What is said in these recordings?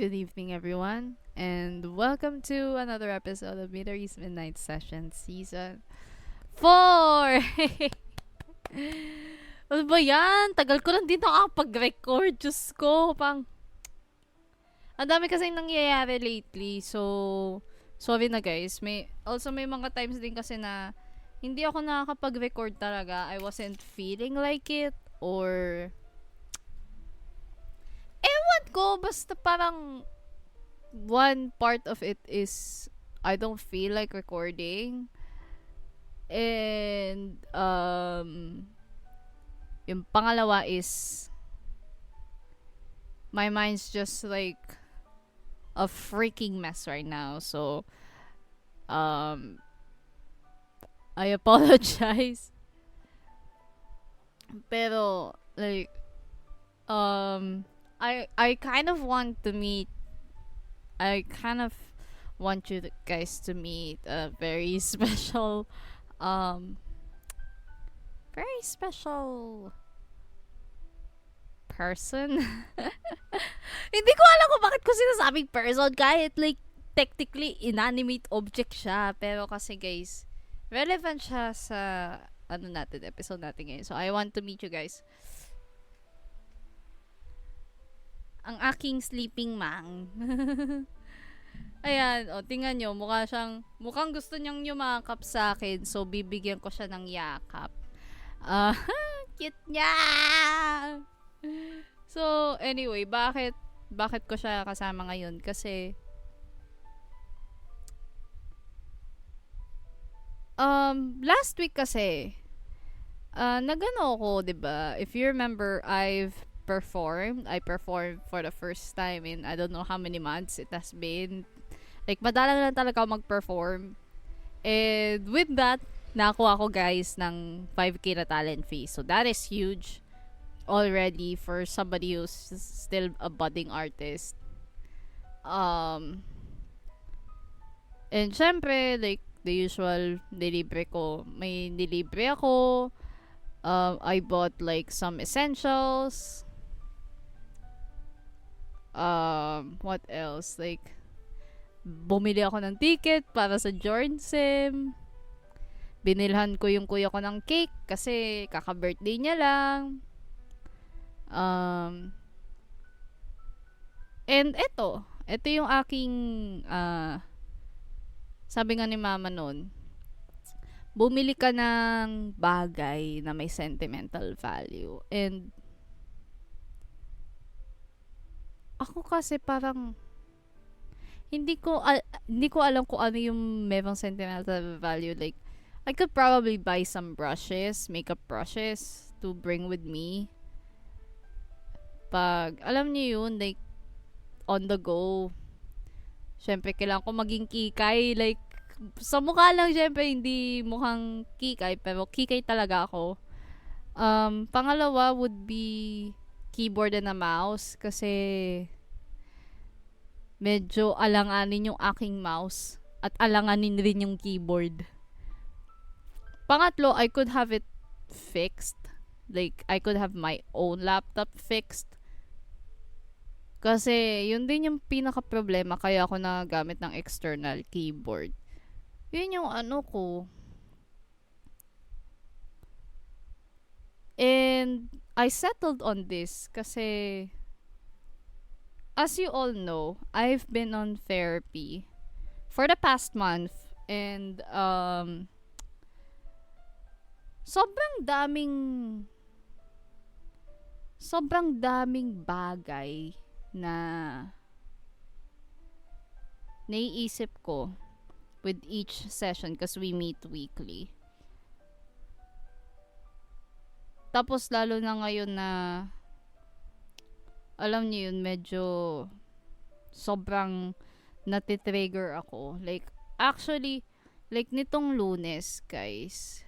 Good evening, everyone, and welcome to another episode of Midori's Midnight Session Season 4! Ano ba yan? Tagal ko lang din nakakapag-record. Diyos ko, ang dami kasing nangyayari lately. So, sorry na guys. May mga times din kasi na hindi ako nakakapag-record talaga. I wasn't feeling like it. Or, ewan ko, basta parang one part of it is I don't feel like recording. And, yung pangalawa is my mind's just like a freaking mess right now. So, I apologize. Pero, like, I kind of want to meet I kind of want you guys to meet a very special very special person. Hindi ko alam kung bakit ko sinasabing person kahit like technically inanimate object siya, pero kasi guys, relevant siya sa episode natin ngayon. So I want to meet you guys. Ang aking sleeping mang. Ayan, tingnan nyo, mukhang gusto niyang yumakap sa akin, so bibigyan ko siya ng yakap. Cute niya! So, anyway, bakit ko siya kasama ngayon? Kasi, last week kasi, nagano ako, 'di ba? If you remember, I performed for the first time in I don't know how many months it has been. Like, madalang lang talaga ako mag-perform. And with that, nakuha ko guys ng 5K na talent fee. So that is huge already for somebody who's still a budding artist. And syempre, like, the usual nilibre ko. May nilibre ako. I bought like some essentials. What else? Like, bumili ako ng ticket para sa Jornsem. Binilhan ko yung kuya ko ng cake kasi kaka-birthday niya lang. And ito yung aking sabi nga ni mama nun, bumili ka ng bagay na may sentimental value. And ako kasi parang hindi ko alam kung ano yung merong sentimental value. Like, I could probably buy some makeup brushes to bring with me. Pag, alam niyo yun, like, on the go. Syempre, kailangan ko maging kikay. Like, sa mukha lang, syempre, hindi mukhang kikay, pero kikay talaga ako. Pangalawa would be keyboard and a mouse kasi medyo alanganin yung aking mouse at alanganin rin yung keyboard. Pangatlo, I could have it fixed. Like, I could have my own laptop fixed. Kasi, yun din yung pinaka-problema kaya ako nagamit ng external keyboard. Yun yung ko. And, I settled on this kasi, as you all know, I've been on therapy for the past month. And, sobrang daming bagay na naiisip ko with each session kasi we meet weekly. Tapos lalo na ngayon na alam niyo yun, medyo sobrang natitrigger ako. Like, actually, like nitong Lunes, guys,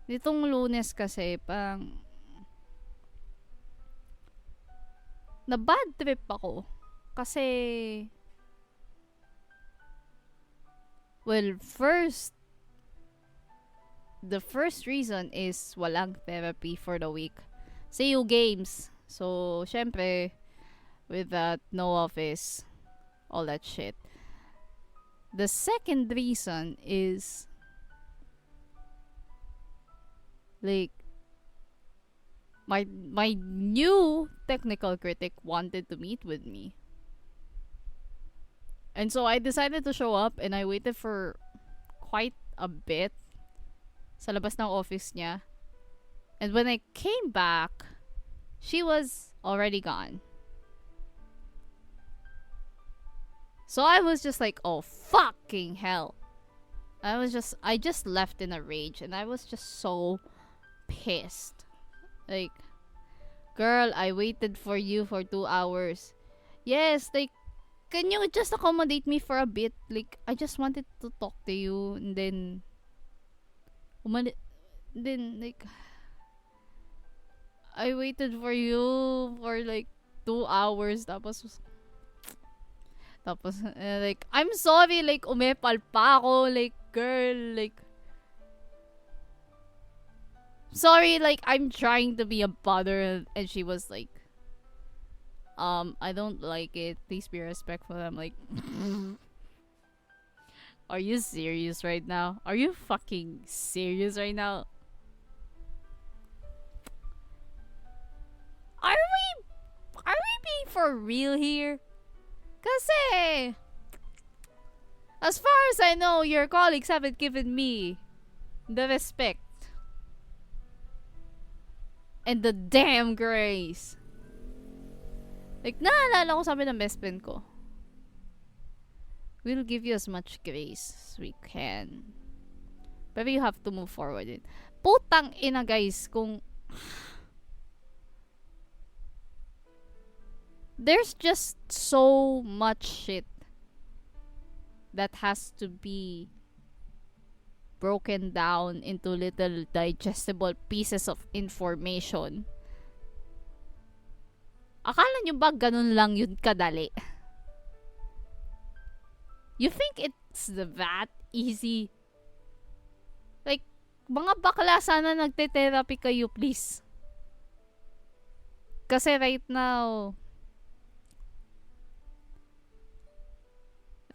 nitong Lunes kasi parang na bad trip ako kasi well, the first reason is walang therapy for the week. CU games. So, syempre, with that, no office, all that shit. The second reason is, like, my new technical critic wanted to meet with me. And so I decided to show up and I waited for quite a bit sa labas ng office niya. And when I came back, she was already gone. So I was just like, oh fucking hell. I just left in a rage and I was just so pissed. Like, girl, I waited for you for 2 hours. Yes, like, can you just accommodate me for a bit? Like, I just wanted to talk to you and then like, I waited for you for like 2 hours tapos like, I'm sorry, like, umepal pa ako, like, girl, like, sorry, like, I'm trying to be a bother, and she was like, I don't like it, please be respectful. I'm like, are you serious right now? Are you fucking serious right now? Are we being for real here? Kasi, as far as I know, your colleagues haven't given me the respect and the damn grace. Like, naalala ko sabi ng best friend ko, we'll give you as much grace as we can. Pero you have to move forward it. Putang ina, guys, kung there's just so much shit that has to be broken down into little digestible pieces of information. Akala nyo ba ganun lang yun kadali? You think it's that easy? Like, mga bakla, sana nagte-therapy kayo, please. Kasi right now,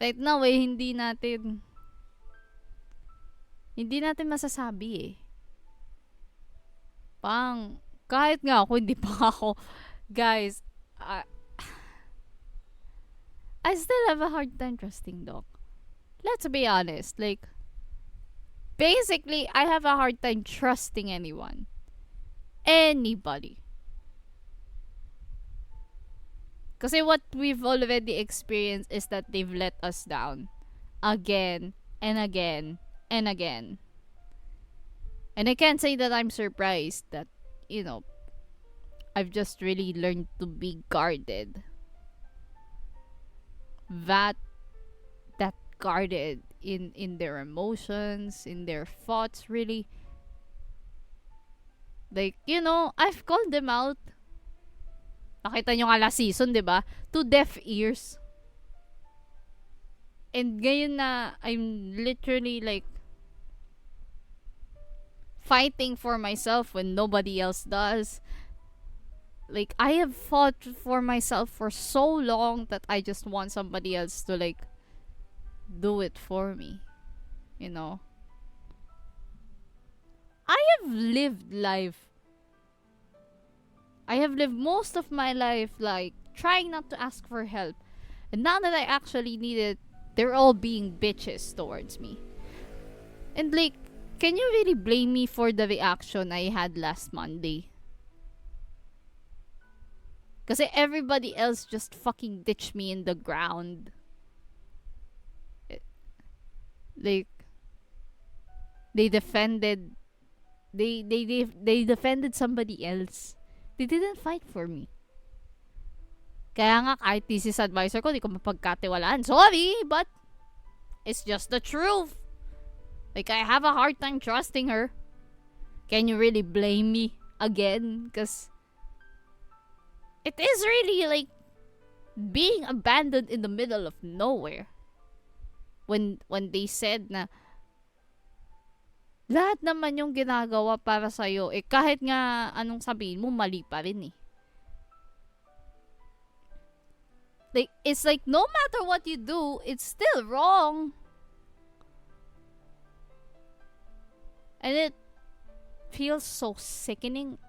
hindi natin masasabi eh. Kahit nga ako, hindi pa ako, guys, I still have a hard time trusting Doc. Let's be honest, like, basically, I have a hard time trusting anyone. Anybody. Kasi what we've already experienced is that they've let us down. Again, and again, and again. And I can't say that I'm surprised that, you know, I've just really learned to be guarded. That guarded in their emotions, in their thoughts, really. Like, you know, I've called them out. Nakita nyo nga last season, diba? To deaf ears. And ngayon na I'm literally like fighting for myself when nobody else does. Like, I have fought for myself for so long that I just want somebody else to, like, do it for me. You know? I have lived most of my life, like, trying not to ask for help. And now that I actually need it, they're all being bitches towards me. And, like, can you really blame me for the reaction I had last Monday? Kasi everybody else just fucking ditched me in the ground. Like, they defended somebody else. They didn't fight for me. Kaya nga, kahit thesis advisor ko, di ko mapagkatiwalaan. Sorry, but it's just the truth. Like, I have a hard time trusting her. Can you really blame me again? Because it is really like being abandoned in the middle of nowhere. When they said na lahat naman yung ginagawa para sa'yo, eh kahit nga anong sabihin mo, mali pa rin eh. Like, it's like, no matter what you do, it's still wrong. And it feels so sickening.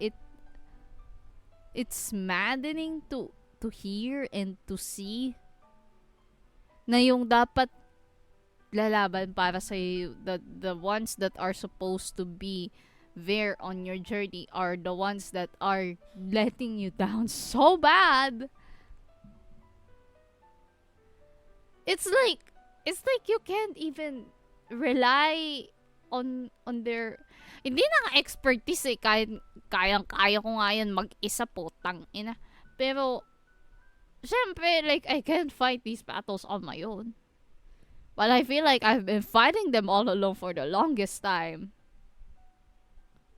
It's maddening to hear and to see na yung dapat lalaban para sa the ones that are supposed to be there on your journey are the ones that are letting you down so bad. It's like you can't even rely on their, hindi na nga expertise eh, kaya ko nga yan mag-isa po, tang ina. Pero syempre, like, I can't fight these battles on my own. But I feel like I've been fighting them all alone for the longest time.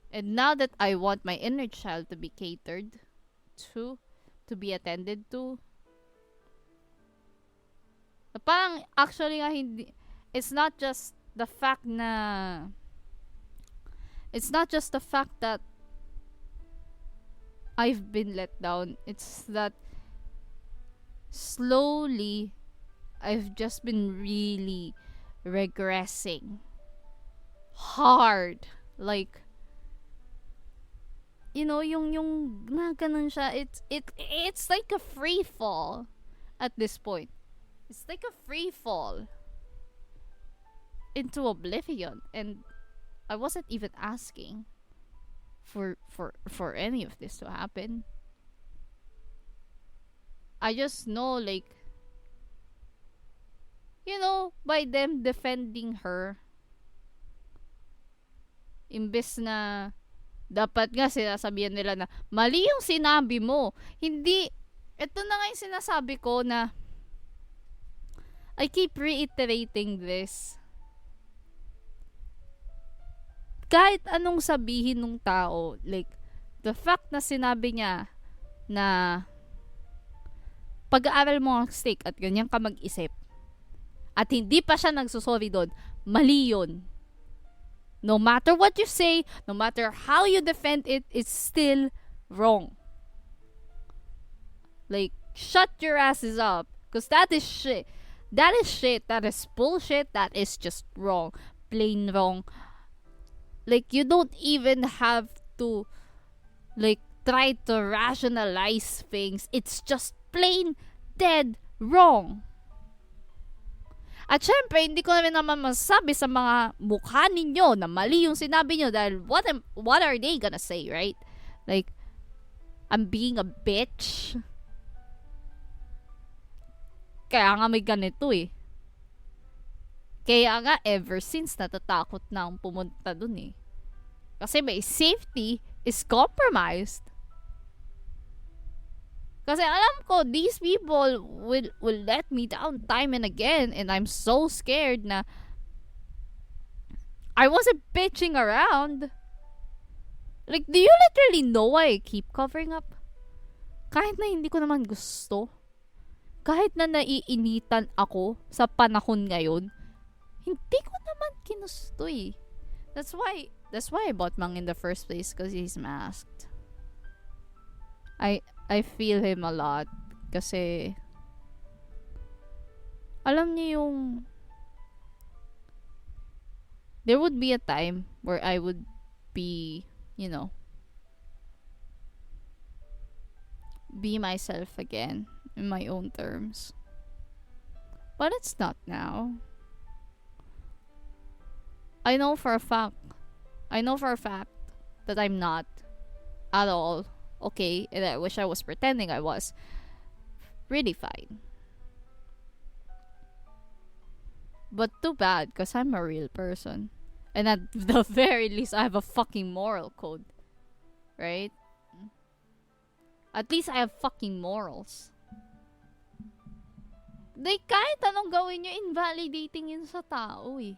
And now that I want my inner child to be catered to be attended to, parang actually nga hindi, it's not just the fact that I've been let down. It's that slowly I've just been really regressing hard. Like, you know, yung na ganun siya, it's like a free fall at this point. It's like a free fall into oblivion, and I wasn't even asking for any of this to happen. I just know, like, you know, by them defending her, imbes na dapat nga sinasabihan nila na mali yung sinabi mo. Hindi, ito na nga yung sinasabi ko na I keep reiterating this. Kahit anong sabihin ng tao, like, the fact na sinabi niya na pag-aaral mo ang stake at ganyan ka mag-isip, at hindi pa siya nagsusorry doon, mali yun. No matter what you say, no matter how you defend it, it's still wrong. Like, shut your asses up. Because that is shit. That is shit. That is bullshit. That is just wrong. Plain wrong. Like, you don't even have to, like, try to rationalize things. It's just plain dead wrong. At syempre, hindi ko naman masasabi sa mga mukha ninyo na mali yung sinabi nyo dahil what are they gonna say, right? Like, I'm being a bitch. Kaya nga may ganito eh. Kaya nga ever since natatakot na akong pumunta dun eh. Kasi may safety is compromised. Kasi alam ko, these people will let me down time and again. And I'm so scared na I wasn't bitching around. Like, do you literally know why I keep covering up? Kahit na hindi ko naman gusto. Kahit na naiinitan ako sa panahon ngayon, hindi ko naman kinusto eh. That's why I bought Mang in the first place, because he's masked. I feel him a lot kasi alam niyo yung there would be a time where I would be, you know, be myself again in my own terms. But it's not now. I know for a fact that I'm not at all okay, and I wish I was pretending I was really fine. But too bad, because I'm a real person. And at the very least, I have a fucking moral code. Right? At least I have fucking morals. Like, kahit anong gawin nyo, invalidating yun sa tao eh.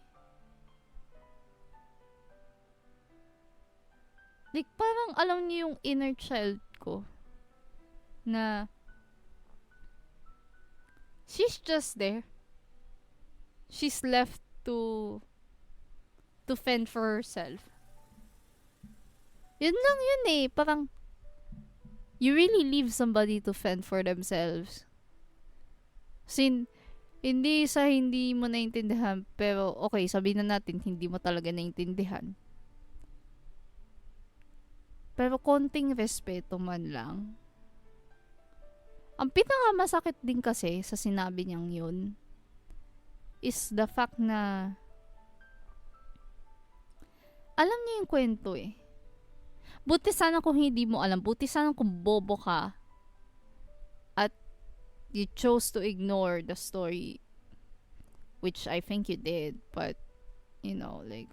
Like, parang alam niyo yung inner child ko na she's just there. She's left to to fend for herself. Yun lang yun eh. Parang, you really leave somebody to fend for themselves. Hindi sa hindi mo naintindihan, pero okay, sabihin na natin, hindi mo talaga naintindihan. Pero konting respeto man lang. Ang pinakamasakit din kasi sa sinabi niyang yun is the fact na alam niya yung kwento eh. Buti sana kung hindi mo alam. Buti sana kung bobo ka at you chose to ignore the story, which I think you did, but you know, like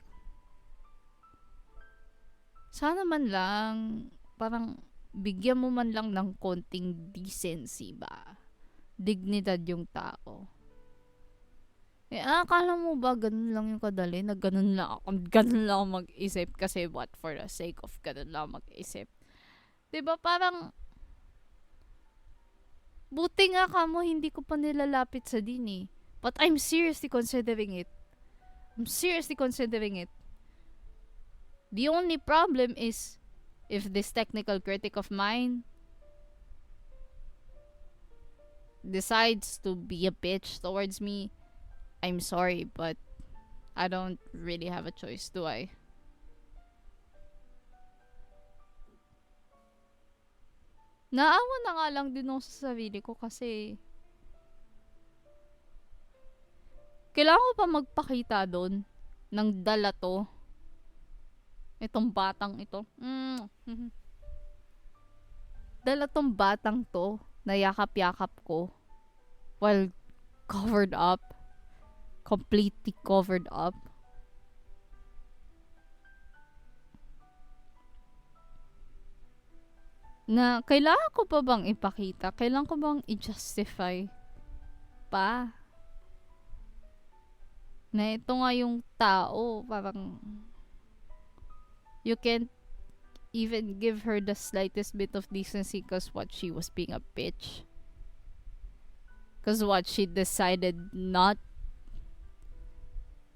sana man lang parang bigyan mo man lang ng konting decency ba? Dignidad yung tao. Akala mo ba ganun lang yung kadali? Na ganun lang ako mag-isip kasi what for the sake of ganun lang mag-isip. Diba parang buti nga kamo hindi ko pa nilalapit sa din eh. But I'm seriously considering it. The only problem is if this technical critic of mine decides to be a bitch towards me, I'm sorry, but I don't really have a choice, do I? Naawa na nga lang din ako sa sarili ko kasi kailangan ko pa magpakita doon ng dala to. Itong batang ito. Dala tong batang to na yakap-yakap ko while covered up. Completely covered up. Na kailangan ko pa bang ipakita? Kailangan ko bang i-justify pa? Na ito nga yung tao, parang you can't even give her the slightest bit of decency because what, she was being a bitch? Because what, she decided not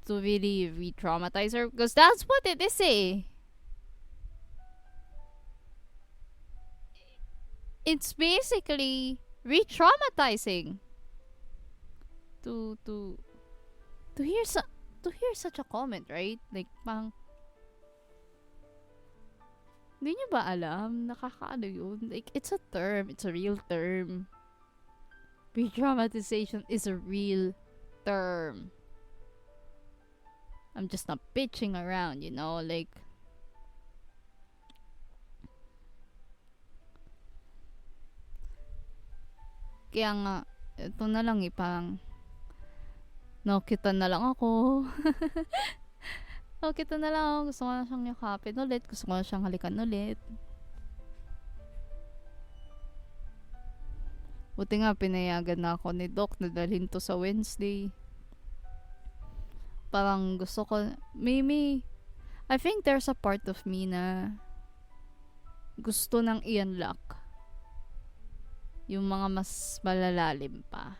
to really re-traumatize her? Because that's what it is eh. It's basically re-traumatizing to hear such a comment, right? Like pang hindi nyo ba alam? Nakakaano yun? Like, it's a term. It's a real term. Re-traumatization is a real term. I'm just not bitching around, you know? Like, kaya nga, ito na lang eh, parang nakita na lang ako. Nakita na lang ako. Gusto ko na siyang yakapin ulit. Gusto ko na siyang halikan ulit. Buti nga, pinayagan na ako ni Doc na dalhin to sa Wednesday. Parang gusto ko, maybe, I think there's a part of me na gusto nang i-unlock yung mga mas malalalim pa.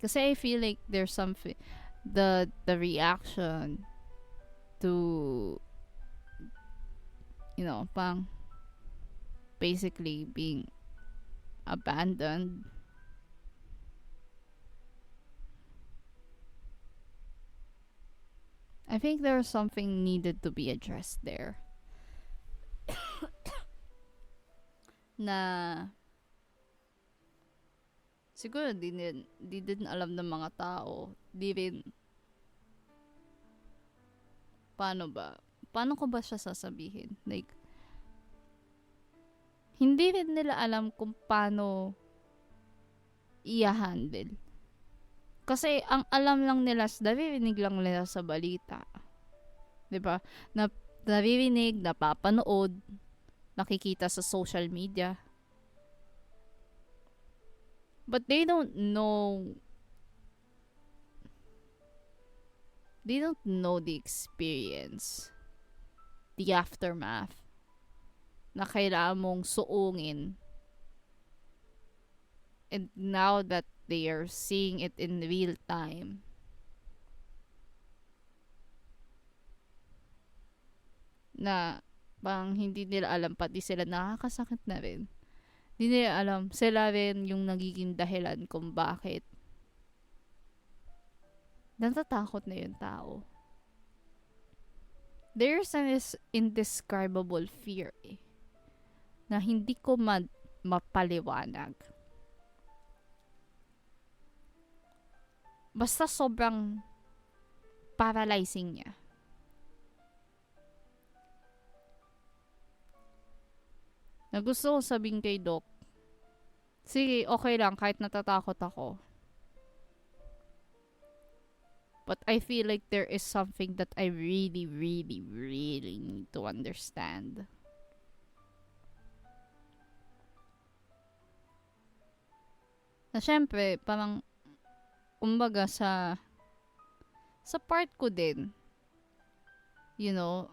Kasi I feel like there's something, the reaction to, you know, pang basically being abandoned. I think there's something needed to be addressed there. Na siguro di din alam ng mga tao. Di rin paano ko ba siya sasabihin? Like, hindi rin nila alam kung paano i-handle. Kasi ang alam lang nila, naririnig lang nila sa balita. 'Di ba? Naririnig, napapanood, nakikita sa social media. But they don't know the experience, the aftermath na kailangan mong suungin. And now that they are seeing it in real time, na parang hindi nila alam, pati sila nakakasakit na rin. Hindi nila alam, sila rin yung nagiging dahilan kung bakit natatakot na yung tao. There's an indescribable fear na hindi ko mapaliwanag. Basta sobrang paralyzing niya. Na gusto ko sabihin kay Doc, sige, okay lang kahit natatakot ako. But I feel like there is something that I really, really, really need to understand. Na syempre, parang kumbaga sa part ko din, you know,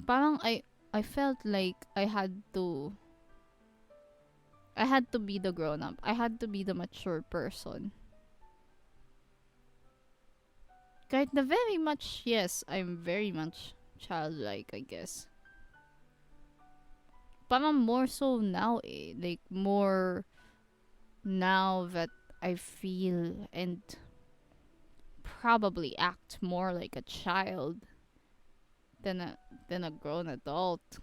parang I felt like I had to be the grown up. I had to be the mature person. Kahit na very much, yes, I'm very much childlike, I guess. Parang more so now like more now that I feel and probably act more like a child than a grown adult.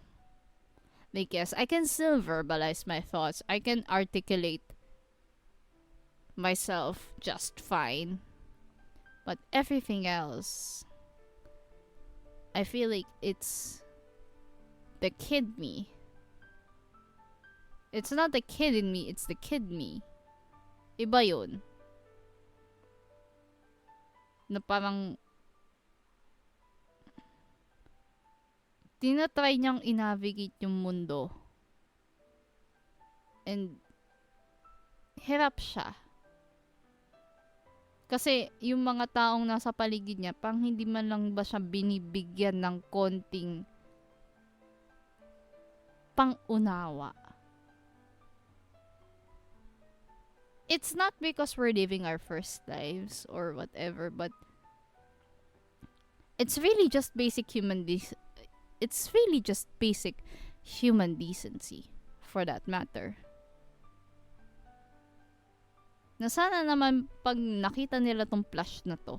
Like, yes, I can still verbalize my thoughts. I can articulate myself just fine. But everything else, I feel like it's the kid me. It's not the kid in me, it's the kid me. Iba yun. Na parang tinatry niyang i-navigate yung mundo. And hirap siya. Kasi yung mga taong nasa paligid niya, pang hindi man lang ba siya binibigyan ng konting pang-unawa. It's not because we're living our first lives or whatever, but it's really just basic human decency, for that matter. Na sana naman pag nakita nila tong plush na to,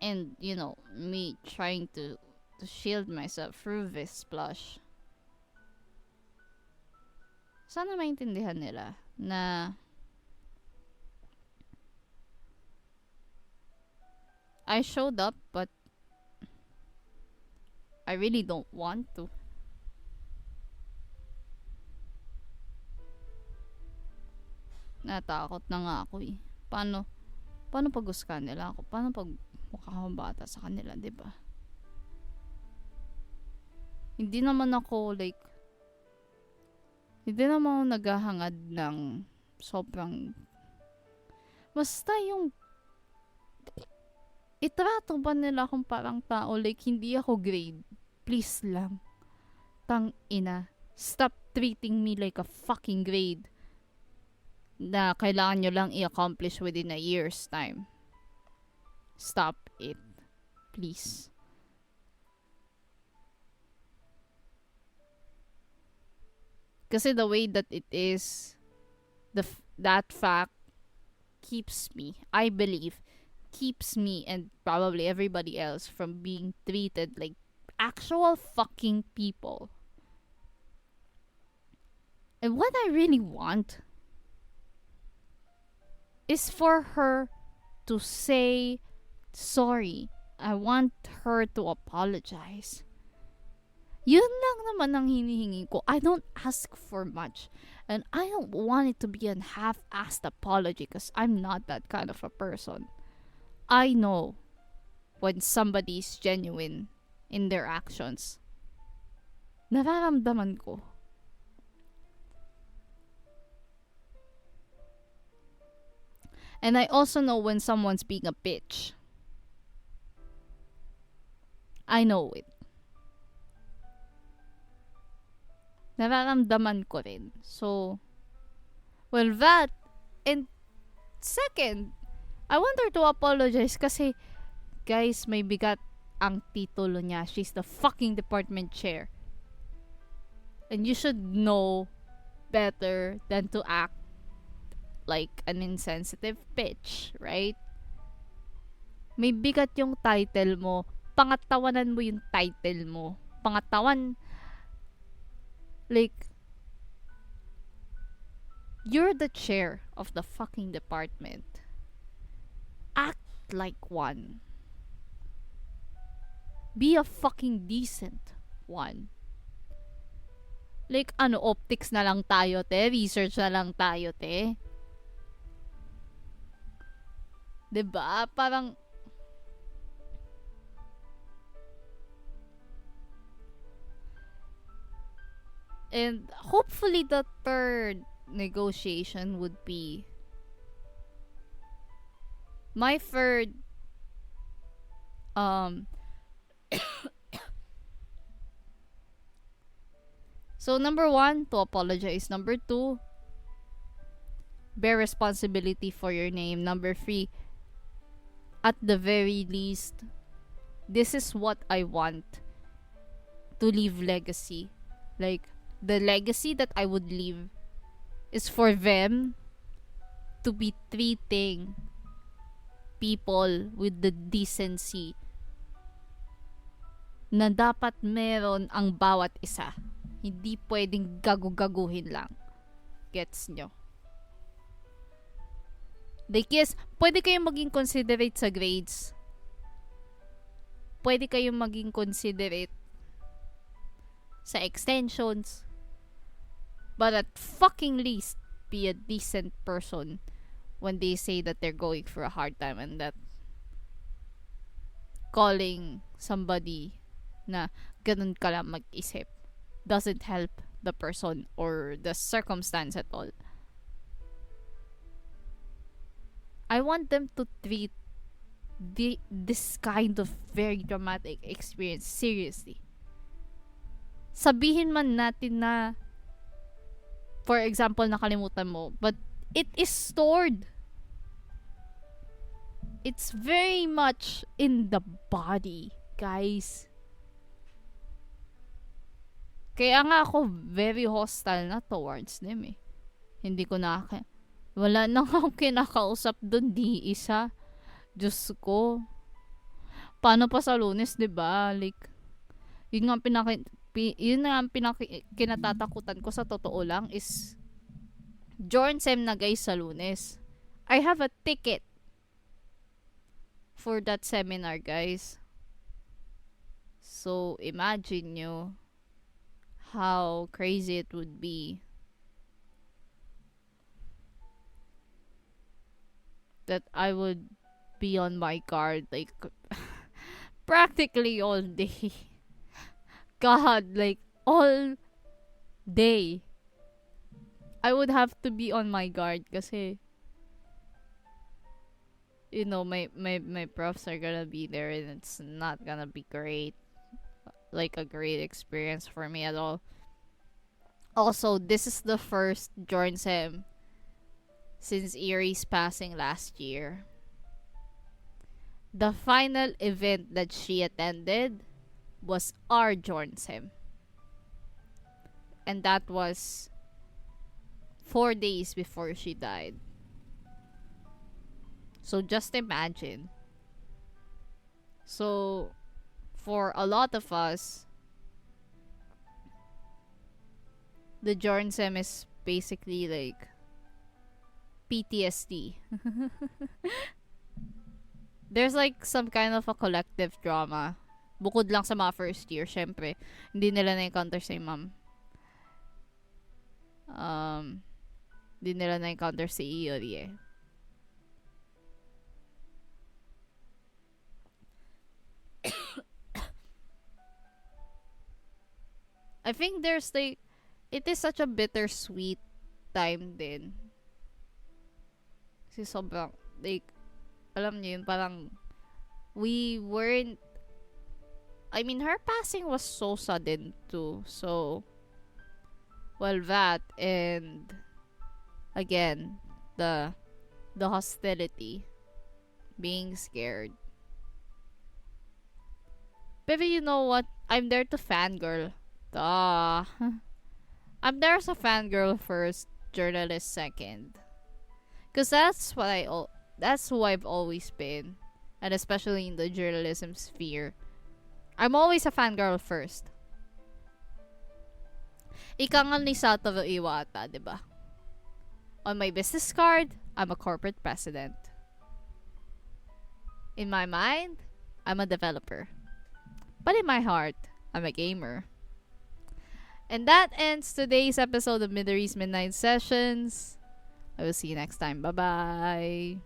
and you know, me trying to shield myself through this plush, sana maintindihan nila na I showed up, but I really don't want to. Natakot na nga ako eh. Paano pag husgahan nila ako? Paano pag mukha akong bata sa kanila, diba? Hindi naman ako naghahangad ng sobrang, basta yung itrato ba nila akong parang tao, like hindi ako grade. Please lang. Tang ina. Stop treating me like a fucking grade na kailangan nyo lang i-accomplish within a year's time. Stop it. Please. Kasi the way that it is, that fact keeps me, I believe, keeps me and probably everybody else from being treated like actual fucking people. And what I really want is for her to say sorry. I want her to apologize. Yun lang naman ang hinihingi ko. I don't ask for much. And I don't want it to be a half-assed apology because I'm not that kind of a person. I know when somebody is genuine in their actions. Nararamdaman ko. And I also know when someone's being a bitch. I know it. Nararamdaman ko rin. So, well, that, and second, I want her to apologize kasi Guys, may bigat ang titulo niya. She's the fucking department chair. And you should know better than to act like an insensitive bitch, right? May bigat yung title mo. Pangatawanan mo yung title mo. Pangatawan, like, you're the chair of the fucking department. Act like one. Be a fucking decent one. Like, optics na lang tayo, te. Research na lang tayo, te. Diba? Parang, and hopefully the third negotiation would be my third so number 1, to apologize. Number 2, bear responsibility for your name. Number 3, at the very least, this is what I want to leave legacy. Like, the legacy that I would leave is for them to be treating people with the decency na dapat meron ang bawat isa. Hindi pwedeng gagu-gaguhin lang. Gets nyo? Like, yes, pwede kayong maging considerate sa grades. Pwede kayong maging considerate sa extensions. But at fucking least, be a decent person when they say that they're going through a hard time, and that calling somebody na ganun ka lang mag-isip doesn't help the person or the circumstance at all. I want them to treat this kind of very dramatic experience seriously. Sabihin man natin na, for example, nakalimutan mo, but it is stored. It's very much in the body, guys. Kaya nga ako very hostile na towards them eh. Hindi ko wala nang akong kinakausap dun, di isa. Diyos ko. Paano pa sa Lunes, 'di ba? Like, yun nga kinatatakutan ko sa totoo lang is Jornsem na guys sa Lunes. I have a ticket for that seminar, guys. So, imagine nyo how crazy it would be that I would be on my guard like practically all day. God, like all day. I would have to be on my guard kasi you know my profs are gonna be there and it's not gonna be great. Like a great experience for me at all. Also, this is the first Jornsem since Erie's passing last year. The final event that she attended was our Jornsem. And that was 4 days before she died. So just imagine. So for a lot of us, the Jornsem is basically like PTSD. There's like some kind of a collective drama. Bukod lang sa mga first year, syempre. Hindi nila na-encounter si ma'am. Hindi nila na-encounter si Iori eh. I think there's like, it is such a bittersweet time din. Kasi sobrang, like, alam niyo yun, parang, we weren't, I mean, her passing was so sudden too. So, well, that, and, again, the hostility, being scared. Baby, you know what? I'm there to fangirl. Duh. I'm there as a fangirl first, journalist second. Cause that's who I've always been. And especially in the journalism sphere. I'm always a fangirl first. Ika nga ni Satoru Iwata, diba? On my business card, I'm a corporate president. In my mind, I'm a developer. But in my heart, I'm a gamer. And that ends today's episode of Midori's Midnight Sessions. I will see you next time. Bye bye.